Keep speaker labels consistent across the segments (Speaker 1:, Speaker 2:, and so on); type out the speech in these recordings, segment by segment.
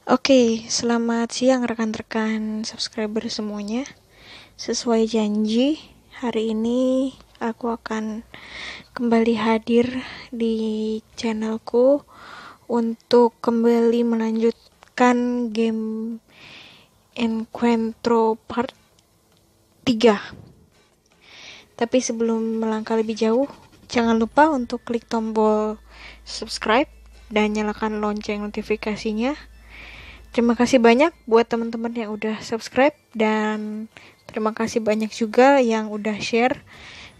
Speaker 1: Oke, selamat siang rekan-rekan subscriber semuanya. Sesuai janji, hari ini aku akan kembali hadir di channelku untuk kembali melanjutkan game Encuentro Part 3. Tapi sebelum melangkah lebih jauh, jangan lupa untuk klik tombol subscribe dan nyalakan lonceng notifikasinya. Terima kasih banyak buat teman-teman yang udah subscribe, dan terima kasih banyak juga yang udah share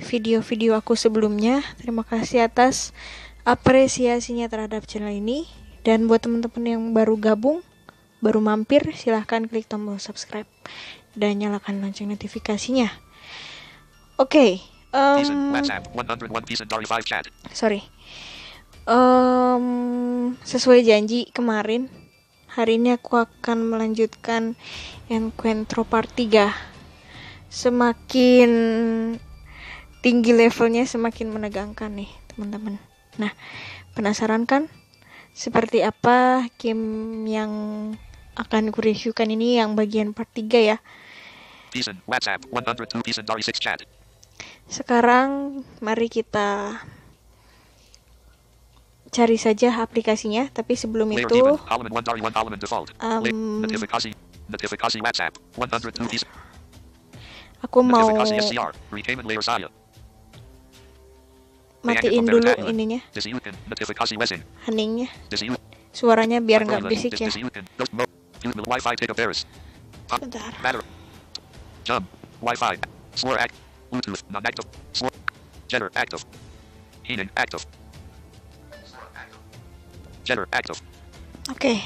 Speaker 1: video-video aku sebelumnya. Terima kasih atas apresiasinya terhadap channel ini. Dan buat teman-teman yang baru gabung, baru mampir, silahkan klik tombol subscribe dan nyalakan lonceng notifikasinya. Oke, sesuai janji kemarin, hari ini aku akan melanjutkan Encuentro Part 3. Semakin tinggi levelnya, semakin menegangkan nih teman-teman. Nah, penasaran kan seperti apa game yang akan ku-reviewkan ini, yang bagian part 3 ya. Sekarang mari kita cari saja aplikasinya, tapi sebelum itu aku mau matiin dulu ininya, heningnya, suaranya biar nggak berisik ya. Bentar.
Speaker 2: Bluetooth non-active. Jetter active. Heating active. Jetter active.
Speaker 1: Oke.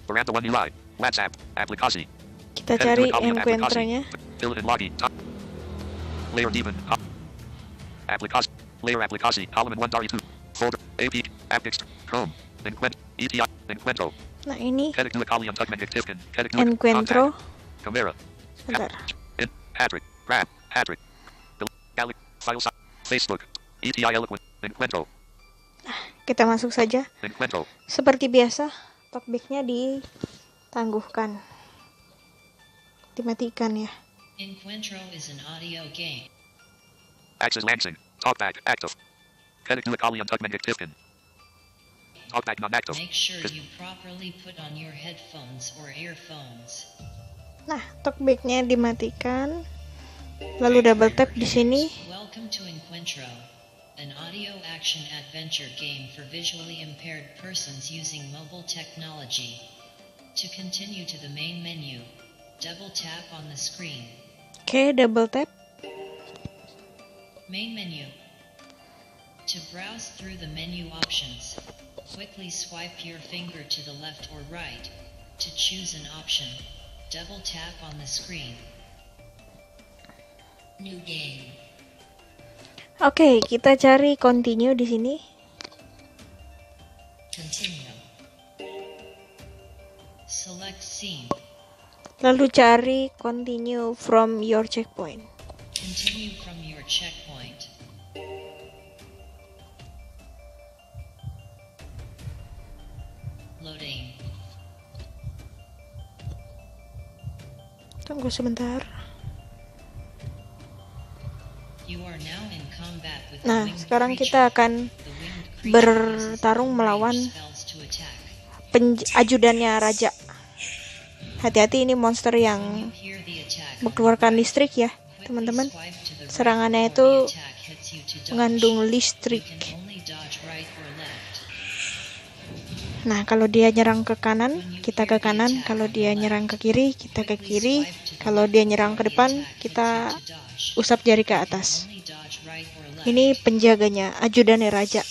Speaker 2: Veranda One UI. WhatsApp aplikasi.
Speaker 1: Kita cari Encuentro-nya.
Speaker 2: Built-in login. Layer deepen. Aplikasi. Layer aplikasi. Column 1 dari 2. Folder. AP. Appix. Chrome. ETI. Encuentro.
Speaker 1: Nah ini
Speaker 2: Encuentro.
Speaker 1: Kamera. Sebentar.
Speaker 2: Patrick. Grab. Patrick. Files. Facebook. ETI Eloquent. Encuentro.
Speaker 1: Kita masuk saja.
Speaker 2: Encuentro.
Speaker 1: Seperti biasa, talkback-nya ditangguhkan. Dimatikan ya.
Speaker 3: Encuentro is an audio game.
Speaker 2: Access Lansing. Talkback active. Connect to a Kalian Tugman Activekin. Talkback non-active.
Speaker 3: Make sure you properly put on your headphones or earphones.
Speaker 1: Nah, talkback-nya dimatikan. Lalu double tap di sini.
Speaker 3: Welcome to Encuentro, an audio action adventure game for visually impaired persons using mobile technology. To continue to the main menu, double tap on the screen.
Speaker 1: Oke, double tap.
Speaker 3: Main menu. To browse through the menu options, quickly swipe your finger to the left or right. To choose an option, double tap on the screen. New game.
Speaker 1: Oke, kita cari continue di sini.
Speaker 3: Continue. Select scene.
Speaker 1: Lalu cari continue from your checkpoint.
Speaker 3: Continue from your checkpoint. Loading.
Speaker 1: Tunggu sebentar.
Speaker 3: You are now in combat with
Speaker 1: Nah,
Speaker 3: the winged
Speaker 1: sekarang
Speaker 3: creature.
Speaker 1: kita akan
Speaker 3: The winged creature
Speaker 1: bertarung
Speaker 3: uses
Speaker 1: melawan
Speaker 3: range spells to attack.
Speaker 1: ajudannya raja. Hati-hati, ini monster
Speaker 3: When
Speaker 1: yang
Speaker 3: you hear the attack,
Speaker 1: mengeluarkan listrik ya,
Speaker 3: quickly
Speaker 1: teman-teman.
Speaker 3: swipe to the right
Speaker 1: Serangannya
Speaker 3: before
Speaker 1: itu
Speaker 3: the attack hits you to dodge.
Speaker 1: mengandung
Speaker 3: You
Speaker 1: listrik.
Speaker 3: can only dodge right or left.
Speaker 1: Nah, kalau dia nyerang ke kanan, kita ke kanan. Kalau dia nyerang ke kiri, kita ke kiri. Kalau dia nyerang ke depan, kita usap jari ke atas.
Speaker 3: Only dodge right or left.
Speaker 1: Ini penjaganya, ajudannya raja.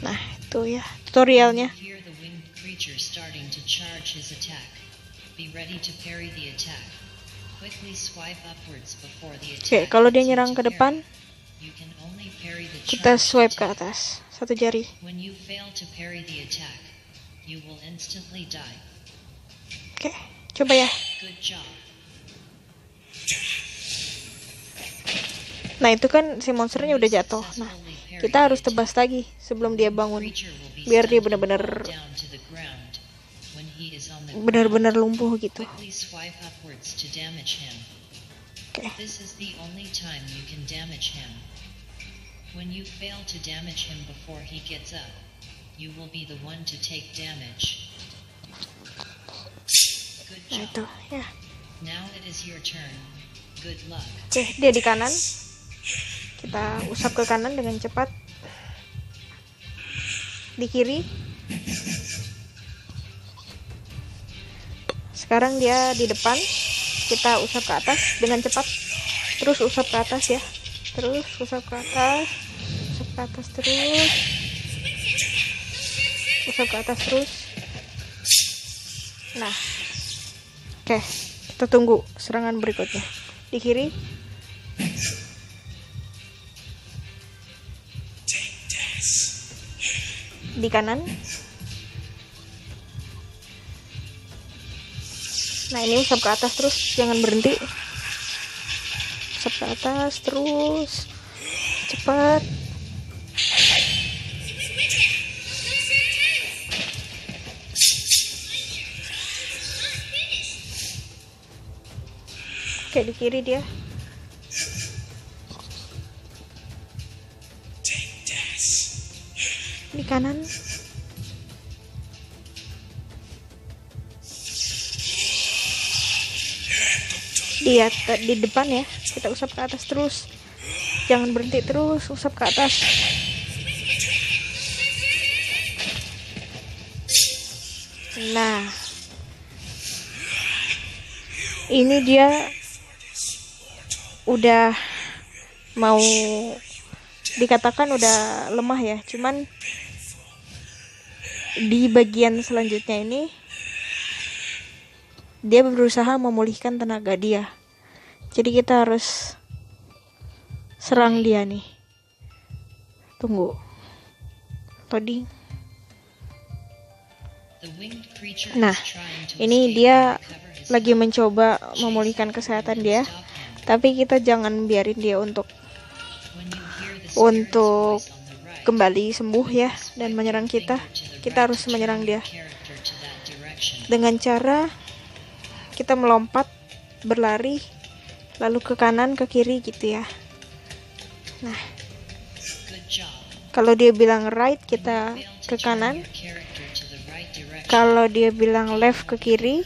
Speaker 1: Nah, itu ya tutorialnya.
Speaker 3: Hear the winged creature starting to charge his attack. Be ready to parry the attack. Quickly swipe upwards before the
Speaker 1: Oke,
Speaker 3: attack.
Speaker 1: kalau dia
Speaker 3: hits you
Speaker 1: nyerang
Speaker 3: to
Speaker 1: ke depan,
Speaker 3: parry. You can only parry the
Speaker 1: kita
Speaker 3: charged
Speaker 1: swipe ke
Speaker 3: attack.
Speaker 1: atas, satu jari.
Speaker 3: When you fail to parry the attack, you will instantly die.
Speaker 1: Oke, coba ya.
Speaker 3: Good job.
Speaker 1: Nah itu kan si monsternya udah jatuh. Nah kita harus tebas lagi sebelum dia bangun, biar dia benar-benar lumpuh gitu. Oke.
Speaker 3: When you fail to damage him before he gets up, you will be the one to take damage. Good
Speaker 1: Nah itu
Speaker 3: job.
Speaker 1: ya.
Speaker 3: Now it is your turn. Good luck.
Speaker 1: Oke, dia di kanan. Kita usap ke kanan dengan cepat. Di kiri. Sekarang dia di depan. Kita usap ke atas dengan cepat. Terus usap ke atas ya. Terus usap ke atas. Usap ke atas terus. Usap ke atas terus. Nah. Oke, kita tunggu serangan berikutnya. Di kiri. Di kanan. Nah ini usap ke atas terus, jangan berhenti. Usap ke atas terus, cepat. Oke, di kiri dia. Di kanan. Di depan ya. Kita usap ke atas terus. Jangan berhenti, terus usap ke atas. Nah. Ini dia udah mau dikatakan udah lemah ya, cuman di bagian selanjutnya ini dia berusaha memulihkan tenaga dia, jadi kita harus serang dia nih. Tunggu loading. Nah ini dia lagi mencoba memulihkan kesehatan dia, tapi kita jangan biarin dia untuk kembali sembuh ya dan menyerang kita. Kita harus menyerang dia dengan cara kita melompat, berlari, lalu ke kanan, ke kiri gitu ya. Nah, kalau dia bilang right, kita ke kanan. Kalau dia bilang left, ke kiri.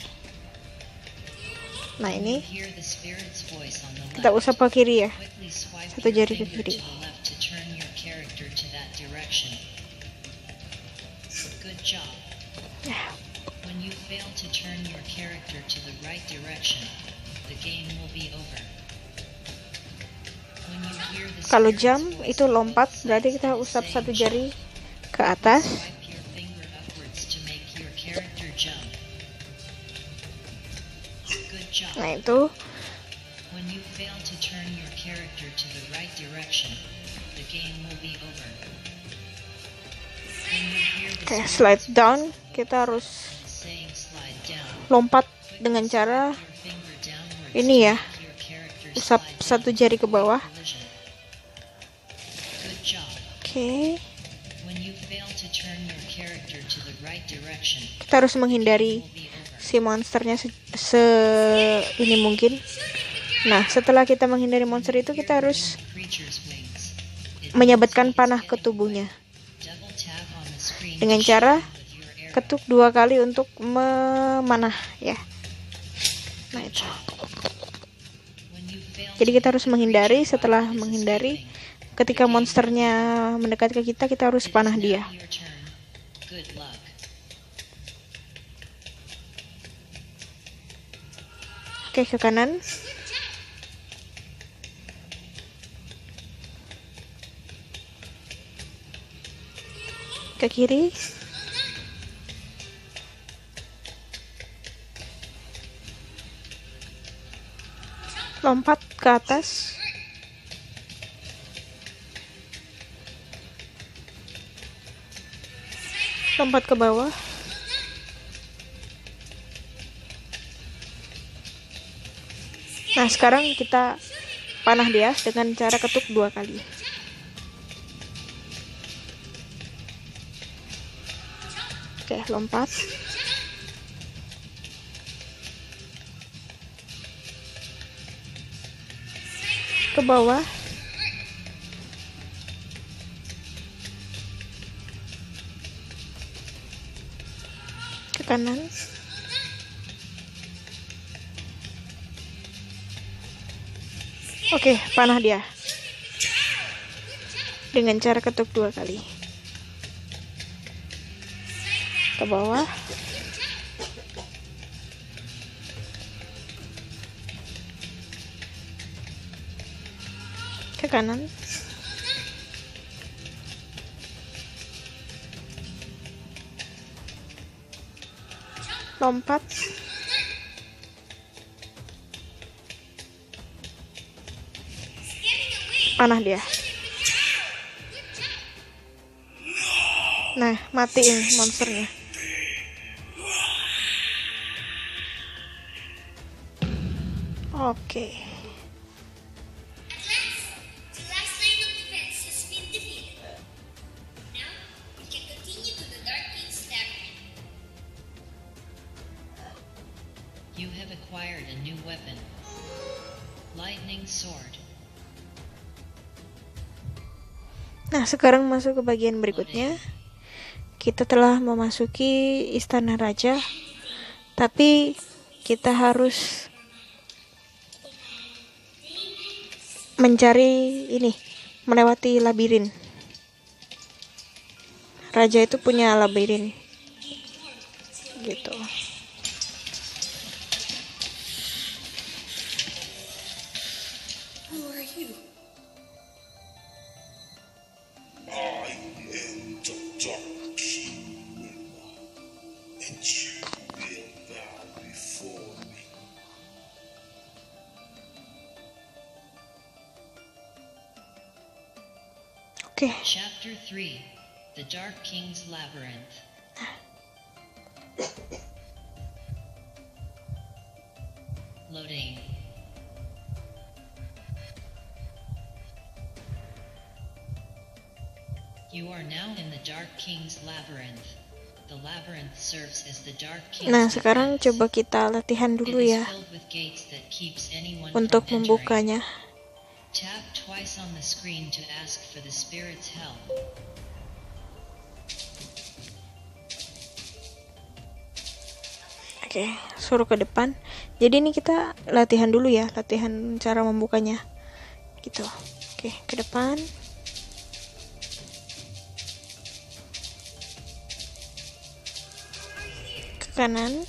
Speaker 1: Nah ini kita usap ke kiri ya, satu jari ke kiri. Kalau jump itu lompat, berarti kita usap satu jari ke atas. Nah itu. Oke, slide down. Kita harus lompat dengan cara ini ya, usap satu jari ke bawah. Oke. Kita harus menghindari si monsternya ini mungkin. Nah, setelah kita menghindari monster itu, kita harus menyabatkan panah ke tubuhnya dengan cara ketuk 2 kali untuk memanah ya. Nah itu. Jadi kita harus menghindari. Setelah menghindari, ketika monsternya mendekat ke kita, kita harus panah dia. Oke, ke kanan. Ke kiri. Lompat ke atas. Lompat ke bawah. Nah, sekarang kita panah dia dengan cara ketuk 2 kali. Oke, lompat. Ke bawah. Ke kanan. Oke, panah dia dengan cara ketuk 2 kali. Ke bawah. Ke kanan. Lompat. Panah dia. Nah, matiin monsternya. Oke.
Speaker 4: The last line of defense has been defeated. Now, we can continue to the Dark King's labyrinth.
Speaker 3: You have acquired a new weapon. Lightning Sword.
Speaker 1: Nah, sekarang masuk ke bagian berikutnya. Kita telah memasuki istana raja, tapi kita harus mencari ini, melewati labirin. Raja itu punya labirin. Gitu.
Speaker 4: Who are you?
Speaker 5: I am the Dark King, and you will bow before me.
Speaker 1: Oke.
Speaker 3: Chapter 3. The Dark King's Labyrinth. Loading. You are now in the Dark King's Labyrinth. The labyrinth serves as the Dark King's
Speaker 1: Nah, sekarang
Speaker 3: defense.
Speaker 1: coba kita latihan dulu
Speaker 3: It is
Speaker 1: ya
Speaker 3: filled with gates that keeps anyone
Speaker 1: untuk
Speaker 3: from entering.
Speaker 1: membukanya.
Speaker 3: Tap twice on the screen to ask for the spirit's help.
Speaker 1: Oke, suruh ke depan. Jadi ini kita latihan dulu ya, latihan cara membukanya. Gitu. Oke, ke depan. Ke kanan.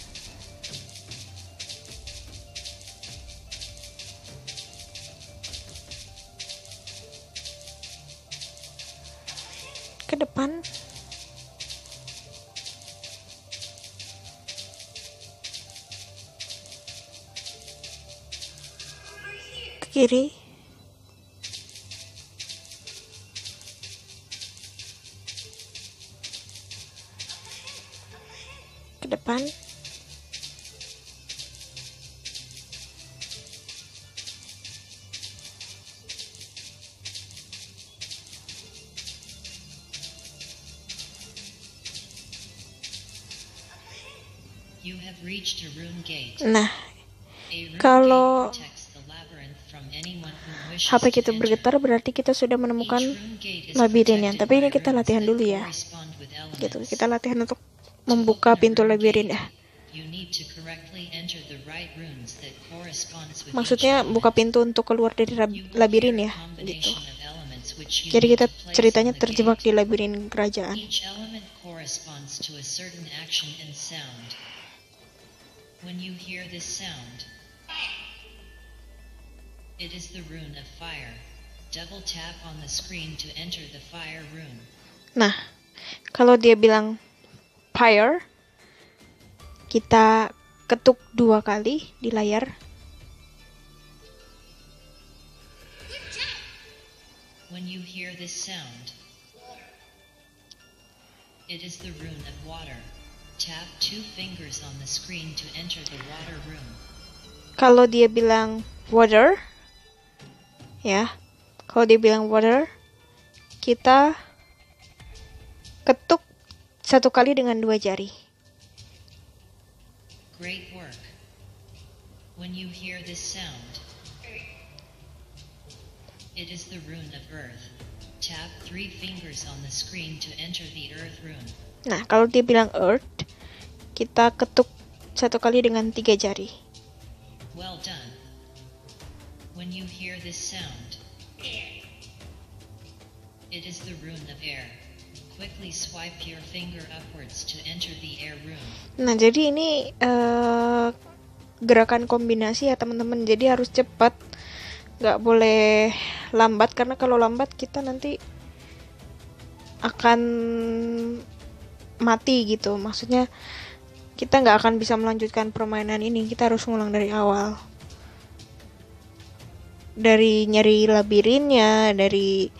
Speaker 1: Ke depan. Ke kiri. Ke depan.
Speaker 3: You have reached a rune gate.
Speaker 1: Nah,
Speaker 3: A rune
Speaker 1: kalau
Speaker 3: gate protects the labyrinth from anyone who wishes
Speaker 1: HP
Speaker 3: to
Speaker 1: kita
Speaker 3: enter.
Speaker 1: bergetar berarti kita sudah menemukan
Speaker 3: Each rune gate is
Speaker 1: labirinnya.
Speaker 3: protected
Speaker 1: Tapi ini
Speaker 3: by
Speaker 1: kita
Speaker 3: runes
Speaker 1: latihan
Speaker 3: that
Speaker 1: dulu ya.
Speaker 3: correspond with
Speaker 1: Gitu.
Speaker 3: elements.
Speaker 1: Kita latihan untuk membuka pintu labirin ya.
Speaker 3: You need to correctly enter the right runes that corresponds with
Speaker 1: Maksudnya
Speaker 3: each
Speaker 1: buka
Speaker 3: element.
Speaker 1: pintu untuk keluar dari
Speaker 3: You will
Speaker 1: labirin
Speaker 3: hear
Speaker 1: ya,
Speaker 3: a
Speaker 1: gitu.
Speaker 3: combination of elements which you
Speaker 1: Jadi
Speaker 3: need
Speaker 1: kita
Speaker 3: to place
Speaker 1: ceritanya
Speaker 3: on the
Speaker 1: terjebak
Speaker 3: gate.
Speaker 1: di labirin kerajaan.
Speaker 3: Each element corresponds to a certain action and sound. When you hear this sound, it is the rune of fire. Double tap on the screen to enter the fire rune.
Speaker 1: Nah, kalau dia bilang fire, kita ketuk 2 kali di layar.
Speaker 3: When you hear this sound, it is the rune of water. Tap 2 fingers on the screen to enter the water rune.
Speaker 1: Kalau dia bilang water, ya. Kalau dia bilang water, kita ketuk 1 kali dengan 2 jari.
Speaker 3: Great work. When you hear this sound, it is the rune of earth. Tap 3 fingers on the screen to enter the earth rune.
Speaker 1: Nah, kalau dia bilang earth, kita ketuk 1 kali dengan 3 jari.
Speaker 3: Well done. When you hear this sound, it is the rune of air. Quickly swipe your finger upwards to enter the air rune.
Speaker 1: Nah, jadi ini gerakan kombinasi ya teman-teman. Jadi harus cepat, nggak boleh lambat, karena kalau lambat kita nanti akan mati gitu. Maksudnya kita nggak akan bisa melanjutkan permainan ini. Kita harus ngulang dari awal, dari nyari labirinnya, dari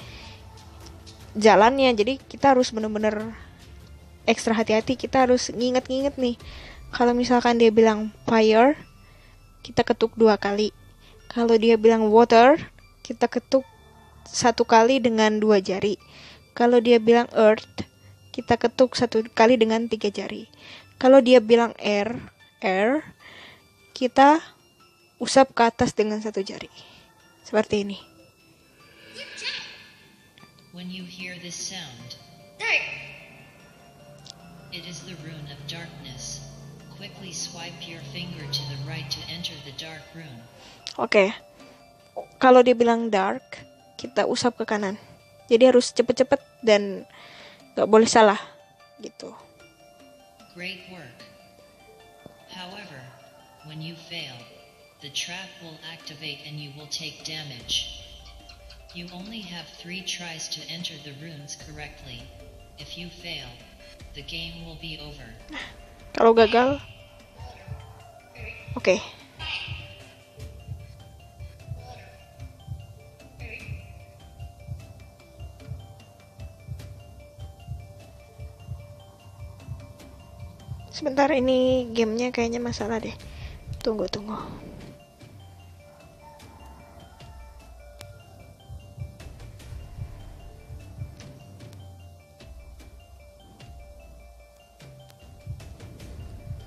Speaker 1: jalannya. Jadi kita harus bener-bener ekstra hati-hati. Kita harus nginget-nginget nih. Kalau misalkan dia bilang fire, kita ketuk 2 kali. Kalau dia bilang water, kita ketuk 1 kali dengan 2 jari. Kalau dia bilang earth, kita ketuk 1 kali dengan 3 jari. Kalau dia bilang air, kita usap ke atas dengan 1 jari. Seperti ini.
Speaker 3: When you hear this sound,
Speaker 4: Dark.
Speaker 3: it is the rune of darkness. Quickly swipe your finger to the right to enter the dark rune.
Speaker 1: Oke. Kalau dia bilang dark, kita usap ke kanan. Jadi harus cepet-cepet dan gak boleh salah gitu.
Speaker 3: Great work. However, when you fail, the trap will activate and you will take damage. You only have 3 tries to enter the runes correctly. If you fail, the game will be over.
Speaker 1: Kalau gagal, oke. Sebentar, ini gamenya kayaknya masalah deh. Tunggu.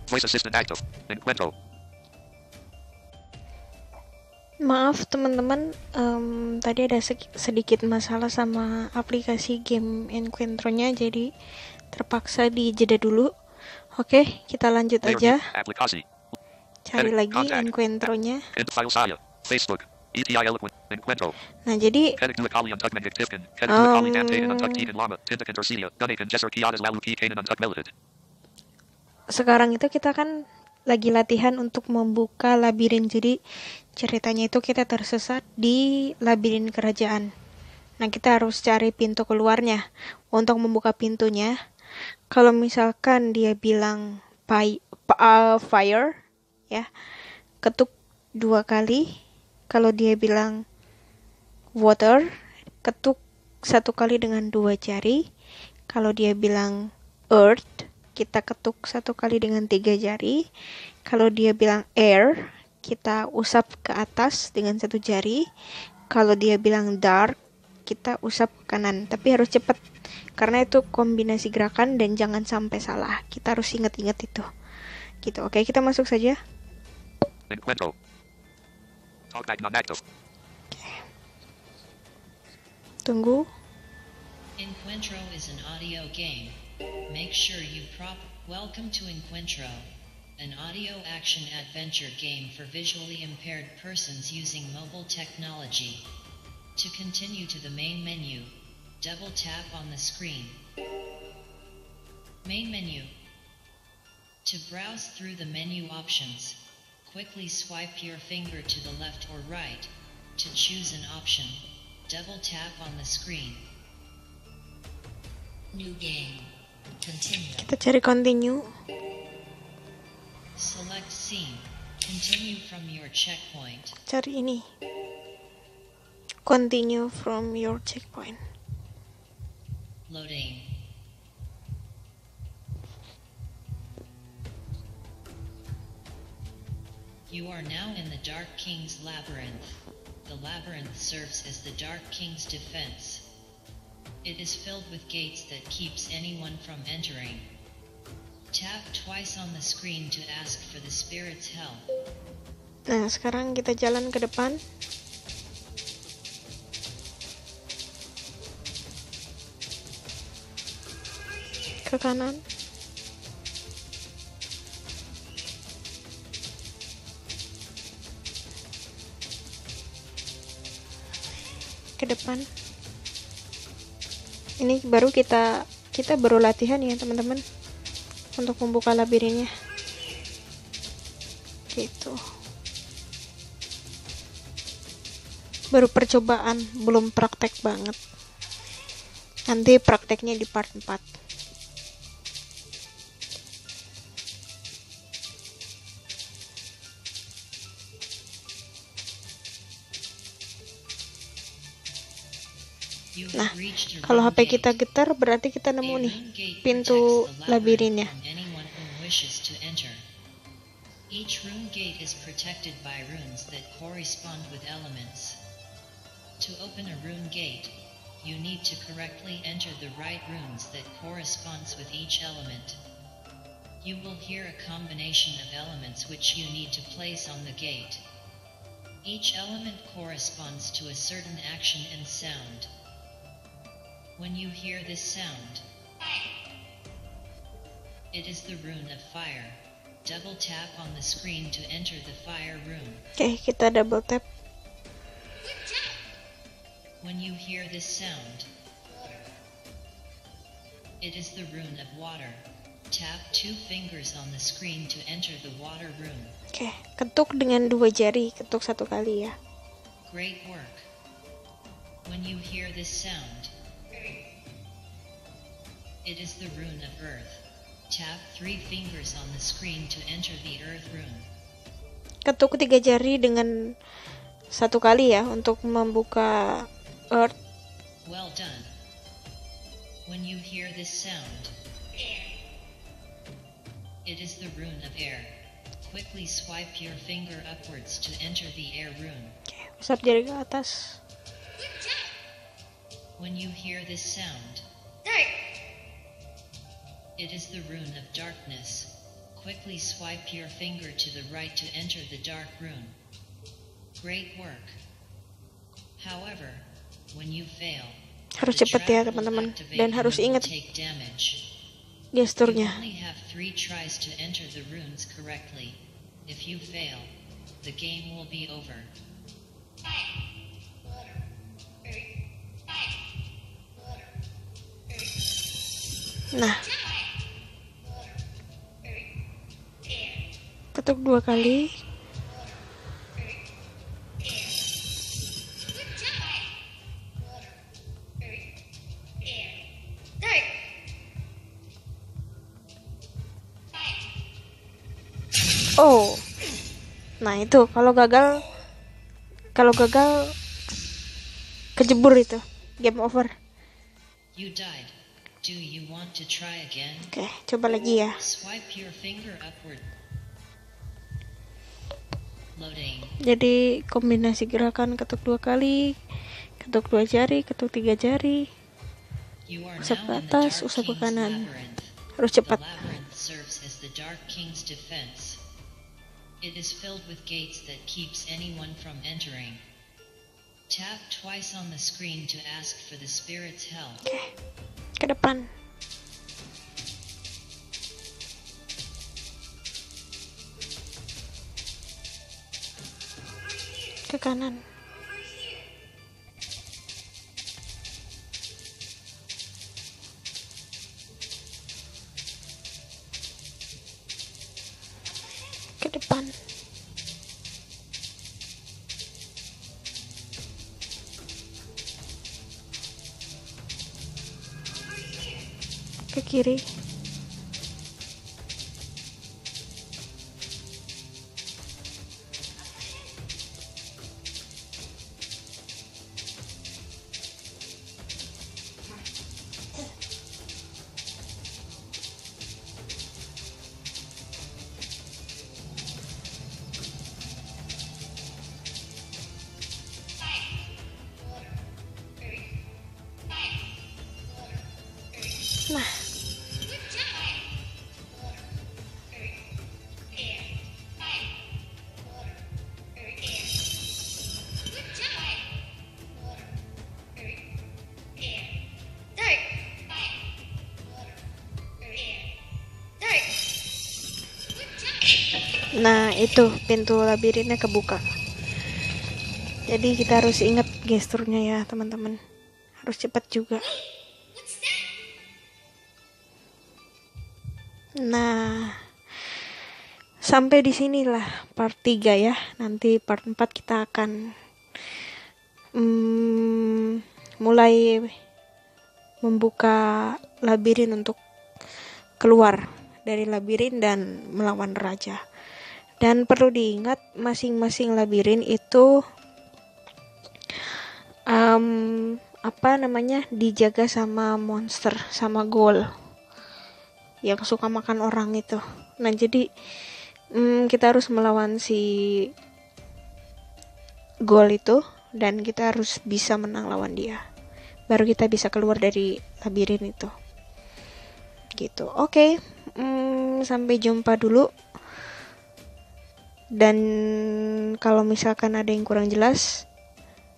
Speaker 2: Voice assistant active. Encuentro.
Speaker 1: Maaf teman-teman, tadi ada sedikit masalah sama aplikasi game Encuentro-nya, jadi terpaksa dijeda dulu. Oke, kita lanjut
Speaker 2: Layer
Speaker 1: aja.
Speaker 2: Aplikasi.
Speaker 1: Cari
Speaker 2: Edit
Speaker 1: lagi
Speaker 2: contact.
Speaker 1: Encuentro-nya.
Speaker 2: End file saya. Facebook. ETI Eloquent. Encuentro.
Speaker 1: Nah, jadi
Speaker 2: Kedig Duakali Untug Mendik Tifkin. Kedig Duakali Dantaden Untug Tigan Lama. Tindakan Tersilia. Gunakan Jesser Kiadas Lalu Kanan Untug Melitid.
Speaker 1: sekarang itu kita kan lagi latihan untuk membuka labirin. Jadi ceritanya itu kita tersesat di labirin kerajaan. Nah, kita harus cari pintu keluarnya. Untuk membuka pintunya, kalau misalkan dia bilang fire, ya, ketuk 2 kali. Kalau dia bilang water, ketuk 1 kali dengan 2 jari. Kalau dia bilang earth, kita ketuk 1 kali dengan 3 jari. Kalau dia bilang air, kita usap ke atas dengan 1 jari. Kalau dia bilang dark, kita usap ke kanan. Tapi harus cepat, karena itu kombinasi gerakan dan jangan sampai salah. Kita harus ingat-ingat itu. Gitu. Oke, kita masuk saja.
Speaker 2: Encuentro. Talkback non-active.
Speaker 1: Tunggu.
Speaker 3: Encuentro is an audio game. Make sure you Welcome to Encuentro, an audio action adventure game for visually impaired persons using mobile technology. To continue to the main menu, double tap on the screen. Main menu. To browse through the menu options, quickly swipe your finger to the left or right. To choose an option, double tap on the screen. New game. Continue.
Speaker 1: Kita cari continue.
Speaker 3: Select scene. Continue from your checkpoint.
Speaker 1: Cari ini. Continue from your checkpoint.
Speaker 3: Loading. You are now in the Dark King's Labyrinth. The labyrinth serves as the Dark King's defense. It is filled with gates that keeps anyone from entering. Tap twice on the screen to ask for the spirit's help.
Speaker 1: Nah, sekarang kita jalan ke depan. Ke kanan. Ke depan. Ini baru kita baru latihan ya teman-teman untuk membuka labirinnya gitu, baru percobaan, belum praktek banget. Nanti prakteknya di part 4. Nah, kalau HP kita getar berarti kita nemu nih pintu labirinnya.
Speaker 3: Each rune gate is protected by runes that correspond with elements. To open a rune gate, you need to correctly enter the right runes that corresponds with each element. You will hear a combination of elements which you need to place on the gate. Each element corresponds to a certain action and sound. When you hear this sound, it is the rune of fire. Double tap on the screen to enter the fire rune.
Speaker 1: Oke, kita double tap.
Speaker 3: When you hear this sound, it is the rune of water. Tap 2 fingers on the screen to enter the water rune.
Speaker 1: Oke, ketuk dengan 2 jari, ketuk 1 kali ya.
Speaker 3: Great work. When you hear this sound, it is the rune of earth. Tap 3 fingers on the screen to enter the earth rune.
Speaker 1: Ketuk 3 jari dengan 1 kali ya untuk membuka earth.
Speaker 3: Well done. When you hear this sound, it is the rune of air. Quickly swipe your finger upwards to enter the air rune.
Speaker 1: Oke, usap jari ke atas.
Speaker 3: When you hear this sound, it is the rune of darkness. Quickly swipe your finger to the right to enter the dark rune. Great work. However, when you fail,
Speaker 1: Harus cepat ya teman-teman, dan harus ingat gesturnya.
Speaker 3: You only have 3 tries to enter the runes correctly. If you fail, the game will be over.
Speaker 1: Nah, ketuk 2 kali. Oh, nah itu kalau gagal kejebur itu, game over.
Speaker 3: You died. Do you want to try again?
Speaker 1: Oke, coba lagi ya.
Speaker 3: Swipe your finger upward. Loading.
Speaker 1: Jadi kombinasi gerakan ketuk 2 kali, ketuk 2 jari, ketuk 3 jari,
Speaker 3: You are
Speaker 1: usap ke
Speaker 3: now in the
Speaker 1: atas,
Speaker 3: Dark
Speaker 1: usap ke
Speaker 3: King's
Speaker 1: kanan.
Speaker 3: labyrinth.
Speaker 1: Harus
Speaker 3: The
Speaker 1: cepat.
Speaker 3: labyrinth serves as the Dark King's defense. It is filled with gates that keeps anyone from entering. Tap twice on the screen to ask for the spirit's help.
Speaker 1: Oke, ke depan. Ke kanan. Ke depan. Ke kiri. Nah,
Speaker 4: Good job. Water, earth, air, fire. Water, earth, air. Good job. Water, earth, air. Dark. Fire. Water, earth, air. Dark. Good job.
Speaker 1: nah itu pintu labirinnya kebuka. Jadi kita harus ingat gesturnya ya teman-teman. Harus cepat juga.
Speaker 4: What's that?
Speaker 1: Nah, sampai di sinilah part 3 ya. Nanti part 4 kita akan mulai membuka labirin untuk keluar dari labirin dan melawan raja. Dan perlu diingat masing-masing labirin itu dijaga sama monster, sama ghoul yang suka makan orang itu. Nah jadi kita harus melawan si ghoul itu dan kita harus bisa menang lawan dia, baru kita bisa keluar dari labirin itu gitu. Oke, sampai jumpa dulu. Dan kalau misalkan ada yang kurang jelas,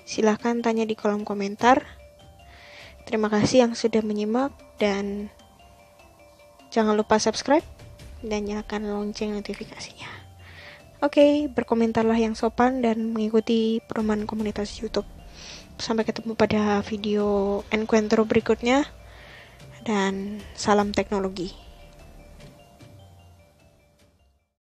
Speaker 1: silahkan tanya di kolom komentar. Terima kasih yang sudah menyimak dan jangan lupa subscribe dan nyalakan lonceng notifikasinya. Oke, berkomentarlah yang sopan dan mengikuti perkembangan komunitas YouTube. Sampai ketemu pada video Encuentro berikutnya dan salam teknologi.